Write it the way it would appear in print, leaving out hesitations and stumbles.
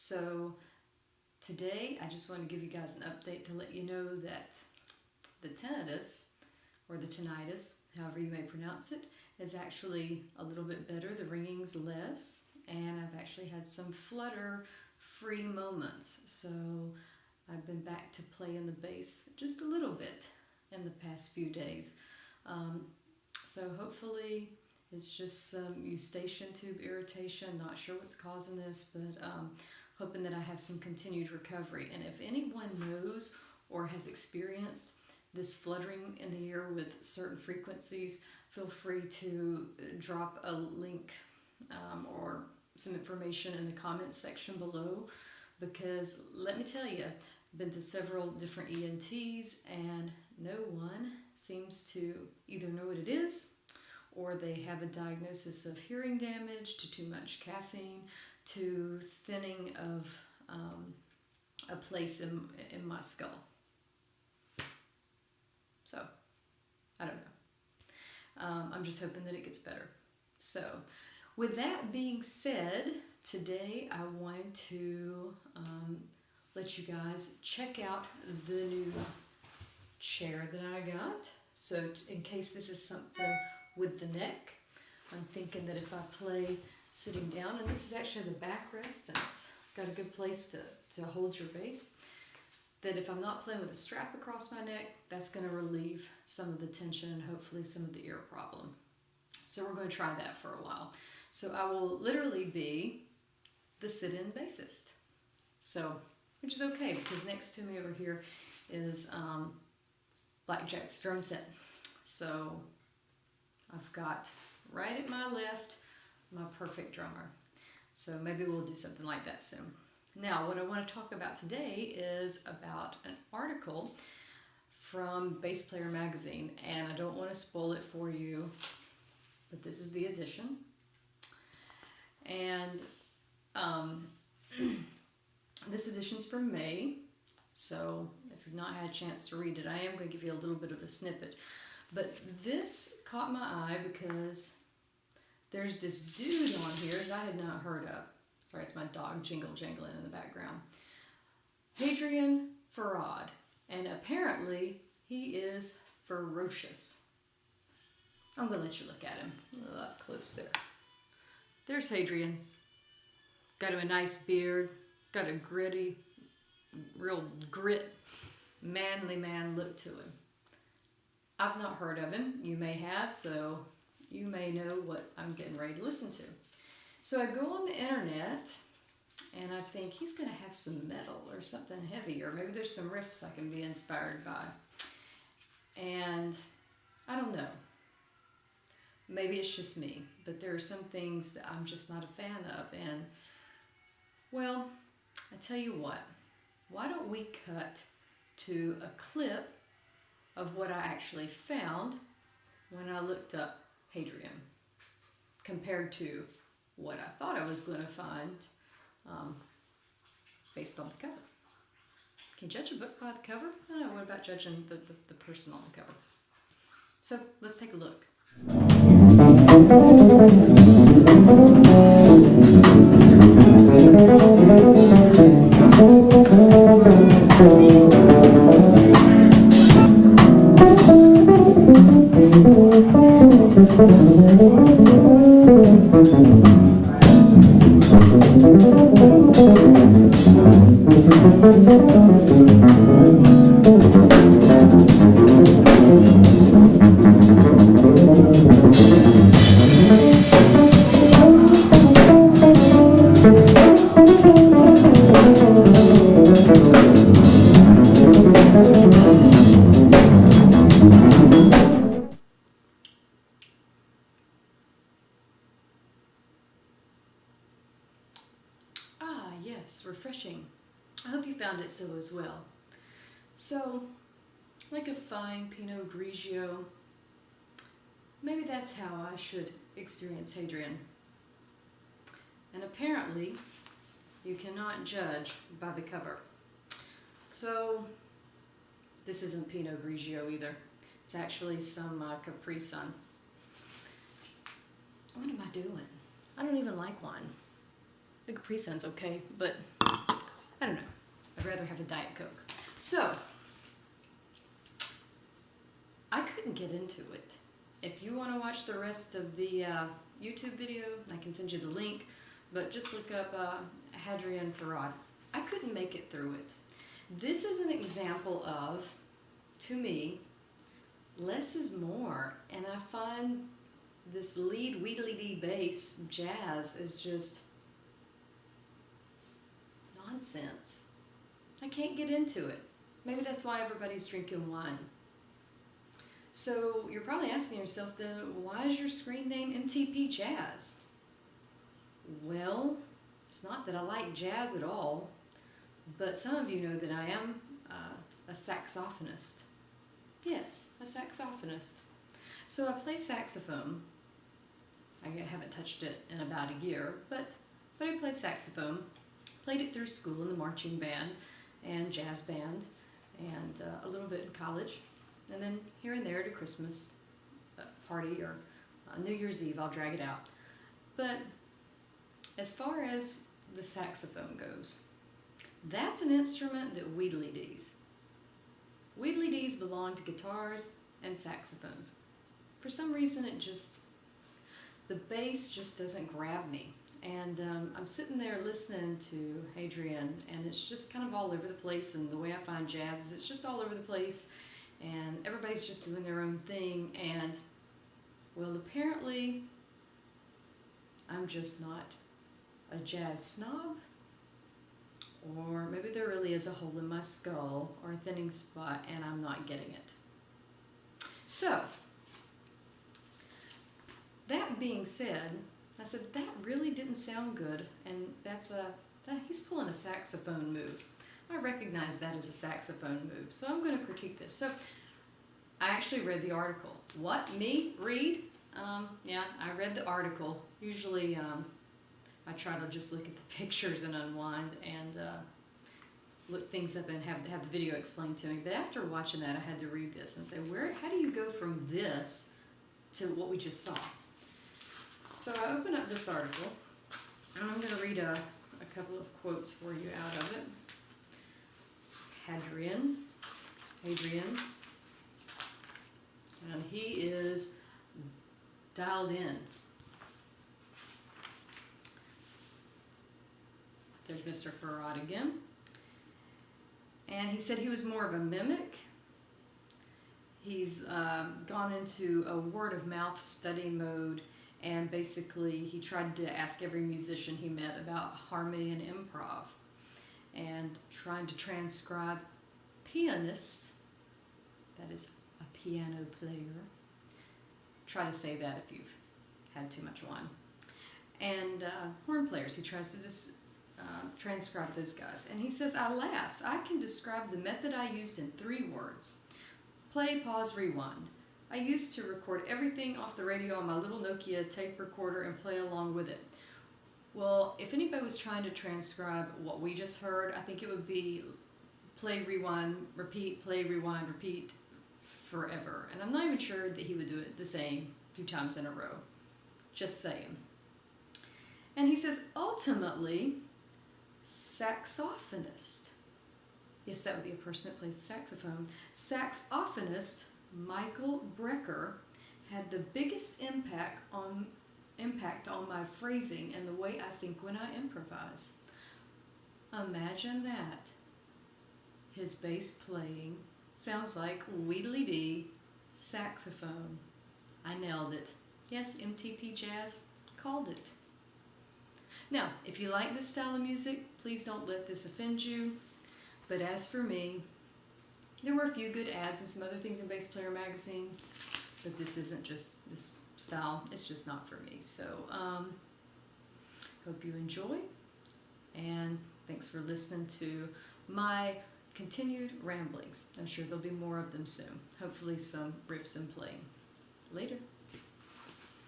So today I just want to give you guys an update to let you know that the tinnitus, or the tinnitus, however you may pronounce it, is actually a little bit better. The ringing's less, and I've actually had some flutter-free moments. So I've been back to playing the bass just a little bit in the past few days. So hopefully it's just some eustachian tube irritation. Not sure what's causing this, but hoping that I have some continued recovery. And if anyone knows or has experienced this fluttering in the ear with certain frequencies, feel free to drop a link or some information in the comments section below, because let me tell you, I've been to several different ENTs and no one seems to either know what it is, or they have a diagnosis of hearing damage, to too much caffeine, to thinning of a place in my skull. So, I don't know. I'm just hoping that it gets better. So, with that being said, today I want to let you guys check out the new chair that I got. So, in case this is something with the neck, I'm thinking that if I play sitting down, and this actually has a backrest and it's got a good place to hold your bass, that if I'm not playing with a strap across my neck, that's going to relieve some of the tension and hopefully some of the ear problem. So we're going to try that for a while. So I will literally be the sit-in bassist. So, which is okay, because next to me over here is Blackjack's drum set. So I've got right at my left my perfect drummer. So maybe we'll do something like that soon. Now, what I want to talk about today is about an article from Bass Player magazine, and I don't want to spoil it for you, but this is the edition. And this edition's from May, so if you've not had a chance to read it, I am going to give you a little bit of a snippet. But this caught my eye because there's this dude on here that I had not heard of. Sorry, it's my dog jingling in the background. Hadrien Feraud. And apparently, he is ferocious. I'm going to let you look at him up close there. There's Hadrien. Got him a nice beard. Got a gritty, real grit, manly man look to him. I've not heard of him. You may have, so you may know what I'm getting ready to listen to. So I go on the internet, and I think he's going to have some metal or something heavy, or maybe there's some riffs I can be inspired by. And I don't know. Maybe it's just me, but there are some things that I'm just not a fan of. And, well, I tell you what, why don't we cut to a clip of what I actually found when I looked up Hadrien, compared to what I thought I was going to find based on the cover. Can you judge a book by the cover? I don't know, what about judging the person on the cover? So let's take a look. Yes, refreshing. I hope you found it so as well. So, like a fine Pinot Grigio, maybe that's how I should experience Hadrien. And apparently, you cannot judge by the cover. So, this isn't Pinot Grigio either. It's actually some Capri Sun. What am I doing? I don't even like wine. The Capri Sun's okay, but I don't know. I'd rather have a Diet Coke. So, I couldn't get into it. If you want to watch the rest of the YouTube video, I can send you the link, but just look up Hadrien Feraud. I couldn't make it through it. This is an example of, to me, less is more, and I find this lead weedly bass jazz is just nonsense. I can't get into it. Maybe that's why everybody's drinking wine. So you're probably asking yourself then, why is your screen name MTP Jazz? Well, it's not that I like jazz at all, but some of you know that I am a saxophonist. Yes, a saxophonist. So I play saxophone. I haven't touched it in about a year, but I play saxophone. Played it through school in the marching band and jazz band, and a little bit in college. And then here and there at a Christmas party or New Year's Eve, I'll drag it out. But as far as the saxophone goes, that's an instrument that Weedly-Dees. Weedly-Dees belong to guitars and saxophones. For some reason, the bass just doesn't grab me. And I'm sitting there listening to Hadrien, and it's just kind of all over the place, and the way I find jazz is it's just all over the place, and everybody's just doing their own thing, and, well, apparently, I'm just not a jazz snob, or maybe there really is a hole in my skull, or a thinning spot, and I'm not getting it. So, that being said, I said, that really didn't sound good, and he's pulling a saxophone move. I recognize that as a saxophone move, so I'm going to critique this. So, I actually read the article. What? Me? Read? Yeah, I read the article. Usually, I try to just look at the pictures and unwind and look things up and have the video explained to me. But after watching that, I had to read this and say, how do you go from this to what we just saw? So I open up this article, and I'm going to read a couple of quotes for you out of it. Hadrien, and he is dialed in. There's Mr. Feraud again. And he said he was more of a mimic. He's gone into a word-of-mouth study mode, and basically he tried to ask every musician he met about harmony and improv, and trying to transcribe pianists, that is a piano player. Try to say that if you've had too much wine. And horn players, he tries to transcribe those guys. And he says, I laughs. I can describe the method I used in 3 words. Play, pause, rewind. I used to record everything off the radio on my little Nokia tape recorder and play along with it. Well, if anybody was trying to transcribe what we just heard, I think it would be play, rewind, repeat, play, rewind, repeat forever. And I'm not even sure that he would do it the same 2 times in a row. Just saying. And he says, ultimately, saxophonist. Yes, that would be a person that plays the saxophone. Saxophonist Michael Brecker had the biggest impact on my phrasing and the way I think when I improvise. Imagine that. His bass playing sounds like Weedly-Dee saxophone. I nailed it. Yes, MTP Jazz called it. Now, if you like this style of music, please don't let this offend you. But as for me, there were a few good ads and some other things in Bass Player magazine, but this isn't just this style. It's just not for me. So, hope you enjoy, and thanks for listening to my continued ramblings. I'm sure there'll be more of them soon. Hopefully some riffs and playing. Later.